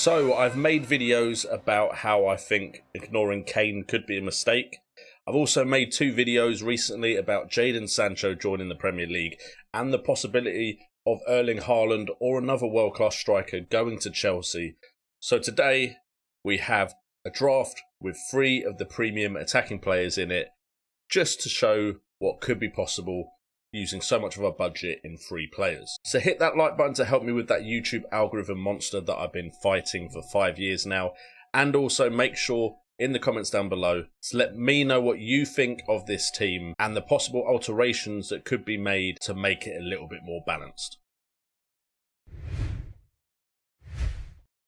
So I've made videos about how I think ignoring Kane could be a mistake. I've also made 2 videos recently about Jadon Sancho joining the Premier League and the possibility of Erling Haaland or another world-class striker going to Chelsea. So today we have a draft with 3 of the premium attacking players in it, just to show what could be possible using so much of our budget in 3 players. So hit that like button to help me with that YouTube algorithm monster that I've been fighting for 5 years now. And also make sure in the comments down below to let me know what you think of this team and the possible alterations that could be made to make it a little bit more balanced.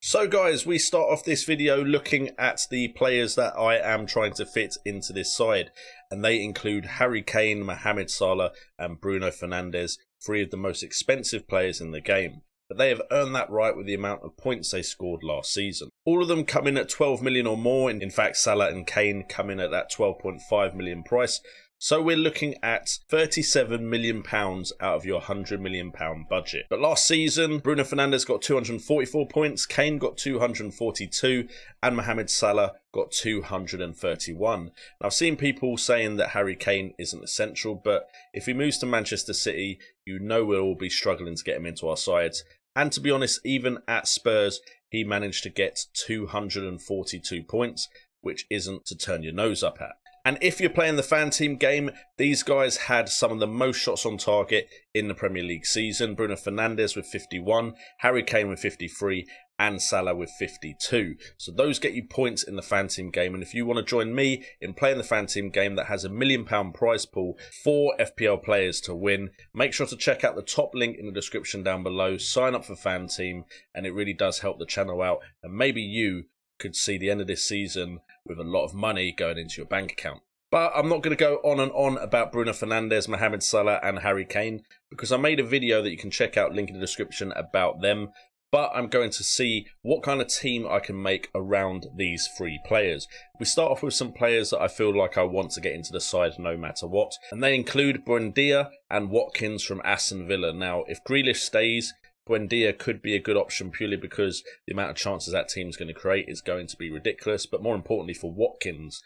So guys, we start off this video looking at the players that I am trying to fit into this side, and they include Harry Kane, Mohamed Salah and Bruno Fernandes, 3 of the most expensive players in the game. But they have earned that right with the amount of points they scored last season. All of them come in at 12 million or more. In fact, Salah and Kane come in at that 12.5 million price. So we're looking at £37 million out of your £100 million budget. But last season, Bruno Fernandes got 244 points, Kane got 242, and Mohamed Salah got 231. Now, I've seen people saying that Harry Kane isn't essential, but if he moves to Manchester City, you know we'll all be struggling to get him into our sides. And to be honest, even at Spurs, he managed to get 242 points, which isn't to turn your nose up at. And if you're playing the Fanteam game, these guys had some of the most shots on target in the Premier League season. Bruno Fernandes with 51, Harry Kane with 53, and Salah with 52. So those get you points in the Fanteam game. And if you want to join me in playing the Fanteam game that has a £1 million prize pool for FPL players to win, make sure to check out the top link in the description down below. Sign up for Fanteam, and it really does help the channel out. And maybe you could see the end of this season with a lot of money going into your bank account. But I'm not going to go on and on about Bruno Fernandes, Mohamed Salah and Harry Kane, because I made a video that you can check out, link in the description, about them. But I'm going to see what kind of team I can make around these 3 players. We start off with some players that I feel like I want to get into the side no matter what. And they include Buendia and Watkins from Aston Villa. Now, if Grealish stays, Buendia could be a good option purely because the amount of chances that team's going to create is going to be ridiculous. But more importantly for Watkins,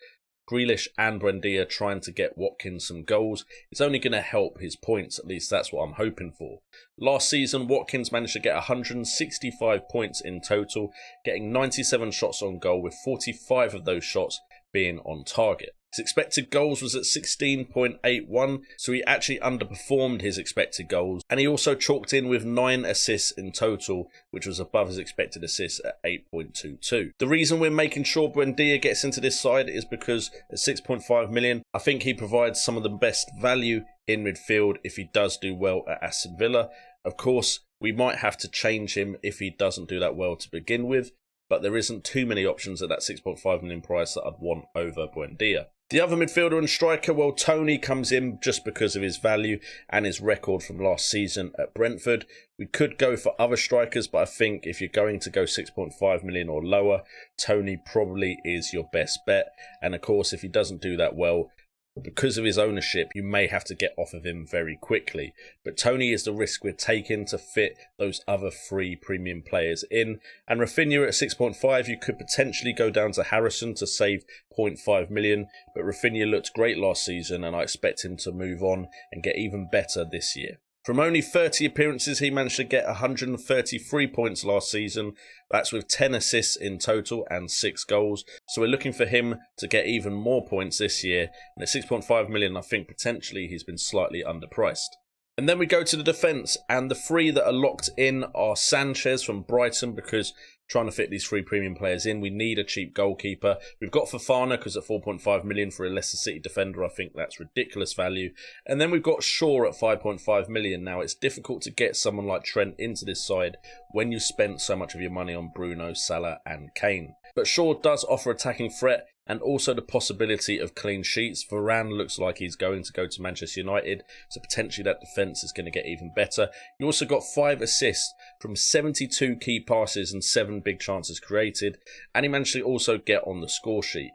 Grealish and Buendia trying to get Watkins some goals, it's only going to help his points, at least that's what I'm hoping for. Last season, Watkins managed to get 165 points in total, getting 97 shots on goal, with 45 of those shots being on target. His expected goals was at 16.81, so he actually underperformed his expected goals. And he also chalked in with 9 assists in total, which was above his expected assists at 8.22. The reason we're making sure Buendia gets into this side is because at 6.5 million, I think he provides some of the best value in midfield if he does do well at Aston Villa. Of course, we might have to change him if he doesn't do that well to begin with, but there isn't too many options at that 6.5 million price that I'd want over Buendia. The other midfielder and striker, well, Tony comes in just because of his value and his record from last season at Brentford. We could go for other strikers, but I think if you're going to go 6.5 million or lower, Tony probably is your best bet. And of course, if he doesn't do that well, because of his ownership, you may have to get off of him very quickly. But Tony is the risk we're taking to fit those other 3 premium players in. And Rafinha at 6.5, you could potentially go down to Harrison to save 0.5 million. But Rafinha looked great last season, and I expect him to move on and get even better this year. From only 30 appearances, he managed to get 133 points last season. That's with 10 assists in total and 6 goals. So we're looking for him to get even more points this year. And at 6.5 million, I think potentially he's been slightly underpriced. And then we go to the defence, and the 3 that are locked in are Sanchez from Brighton, because trying to fit these 3 premium players in, we need a cheap goalkeeper. We've got Fofana, because at 4.5 million for a Leicester City defender, I think that's ridiculous value. And then we've got Shaw at 5.5 million. Now, it's difficult to get someone like Trent into this side when you spent so much of your money on Bruno, Salah and Kane. But Shaw does offer attacking threat and also the possibility of clean sheets. Varane looks like he's going to go to Manchester United, so potentially that defence is going to get even better. You also got 5 assists from 72 key passes and 7 big chances created, and he managed to also get on the score sheet.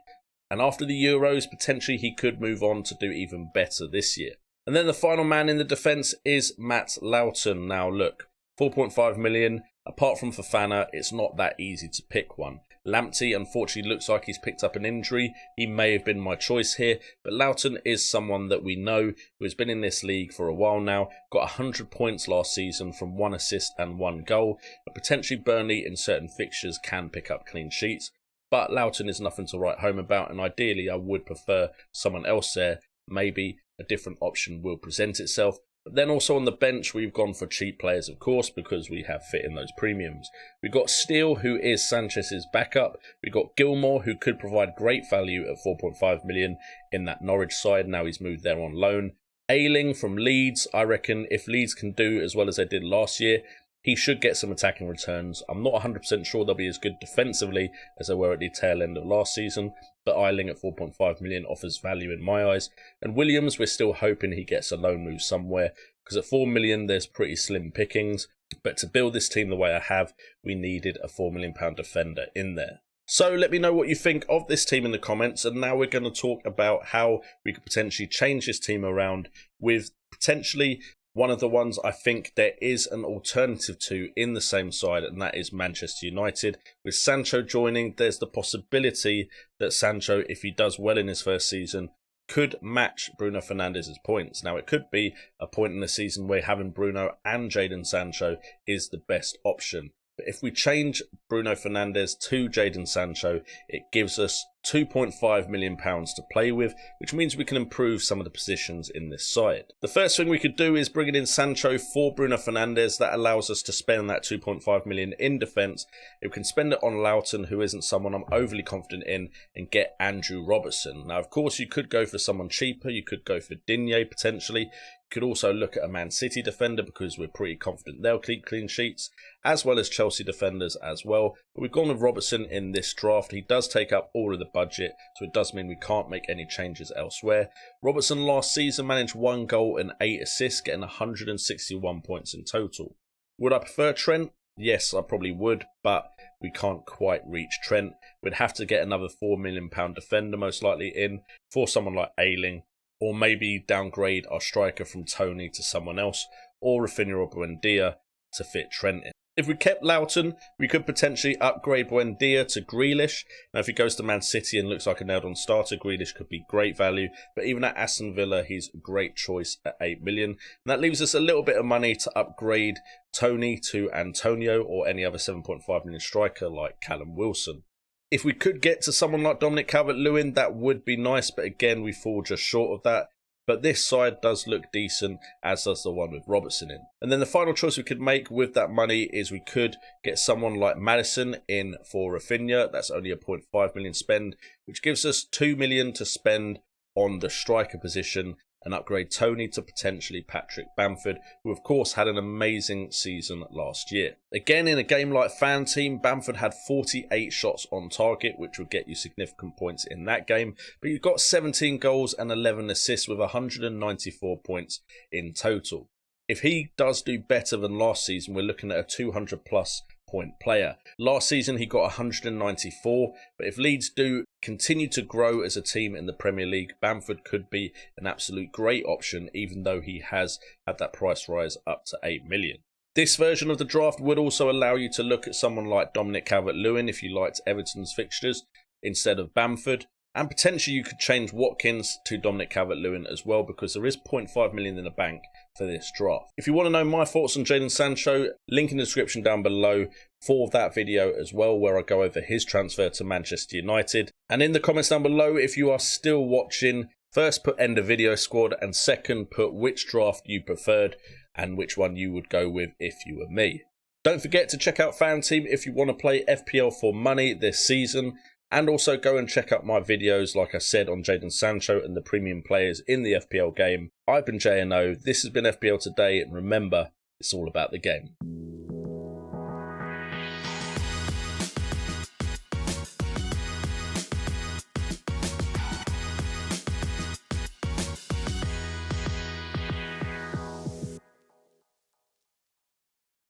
And after the Euros, potentially he could move on to do even better this year. And then the final man in the defence is Matt Lowton. Now look, 4.5 million, Apart from Fofana, it's not that easy to pick one. Lamptey unfortunately looks like he's picked up an injury. He may have been my choice here, but Loughton is someone that we know who has been in this league for a while now, got 100 points last season from 1 assist and 1 goal, but potentially Burnley in certain fixtures can pick up clean sheets. But Loughton is nothing to write home about, and ideally I would prefer someone else there. Maybe a different option will present itself. But then also on the bench, we've gone for cheap players, of course, because we have fit in those premiums. We've got Steele, who is Sanchez's backup. We've got Gilmore, who could provide great value at 4.5 million in that Norwich side. Now he's moved there on loan. Ayling from Leeds, I reckon if Leeds can do as well as they did last year, he should get some attacking returns. I'm not 100% sure they'll be as good defensively as they were at the tail end of last season, but Ayling at 4.5 million offers value in my eyes. And Williams, we're still hoping he gets a loan move somewhere, because at 4 million there's pretty slim pickings. But to build this team the way I have, we needed a £4 million defender in there. So let me know what you think of this team in the comments, and now we're going to talk about how we could potentially change this team around with potentially one of the ones I think there is an alternative to in the same side, and that is Manchester United. With Sancho joining, there's the possibility that Sancho, if he does well in his first season, could match Bruno Fernandes' points. Now, it could be a point in the season where having Bruno and Jadon Sancho is the best option. But if we change Bruno Fernandes to Jadon Sancho, it gives us £2.5 million to play with, which means we can improve some of the positions in this side. The first thing we could do is bring in Sancho for Bruno Fernandes. That allows us to spend that £2.5 million in defence. We can spend it on Loughton, who isn't someone I'm overly confident in, and get Andrew Robertson. Now, of course, you could go for someone cheaper. You could go for Digne potentially. You could also look at a Man City defender because we're pretty confident they'll keep clean sheets, as well as Chelsea defenders as well. But we've gone with Robertson in this draft. He does take up all of the budget, so it does mean we can't make any changes elsewhere. Robertson last season managed 1 goal and 8 assists, getting 161 points in total. Would I prefer Trent? Yes, I probably would, but we can't quite reach Trent. We'd have to get another £4 million defender most likely in for someone like Ayling, or maybe downgrade our striker from Tony to someone else, or Rafinha or Buendia to fit Trent in. If we kept Loughton, we could potentially upgrade Buendia to Grealish. Now, if he goes to Man City and looks like a nailed-on starter, Grealish could be great value. But even at Aston Villa, he's a great choice at 8 million. And that leaves us a little bit of money to upgrade Tony to Antonio or any other 7.5 million striker like Callum Wilson. If we could get to someone like Dominic Calvert-Lewin, that would be nice, but again, we fall just short of that. But this side does look decent, as does the one with Robertson in. And then the final choice we could make with that money is we could get someone like Maddison in for Rafinha. That's only a 0.5 million spend, which gives us 2 million to spend on the striker position and upgrade Tony to potentially Patrick Bamford, who of course had an amazing season last year. Again, in a game like Fanteam, Bamford had 48 shots on target, which would get you significant points in that game, but you've got 17 goals and 11 assists with 194 points in total. If he does do better than last season, we're looking at a 200 plus point player. Last season he got 194, but if Leeds do continue to grow as a team in the Premier League, Bamford could be an absolute great option, even though he has had that price rise up to 8 million. This version of the draft would also allow you to look at someone like Dominic Calvert-Lewin if you liked Everton's fixtures instead of Bamford. And potentially you could change Watkins to Dominic Calvert-Lewin as well, because there is 0.5 million in the bank for this draft. If you want to know my thoughts on Jadon Sancho, link in the description down below for that video as well, where I go over his transfer to Manchester United. And in the comments down below, if you are still watching, first put end of video squad, and second put which draft you preferred and which one you would go with if you were me. Don't forget to check out Fanteam if you want to play FPL for money this season. And also go and check out my videos, like I said, on Jadon Sancho and the premium players in the FPL game. I've been JNO, this has been FPL Today, and remember, it's all about the game.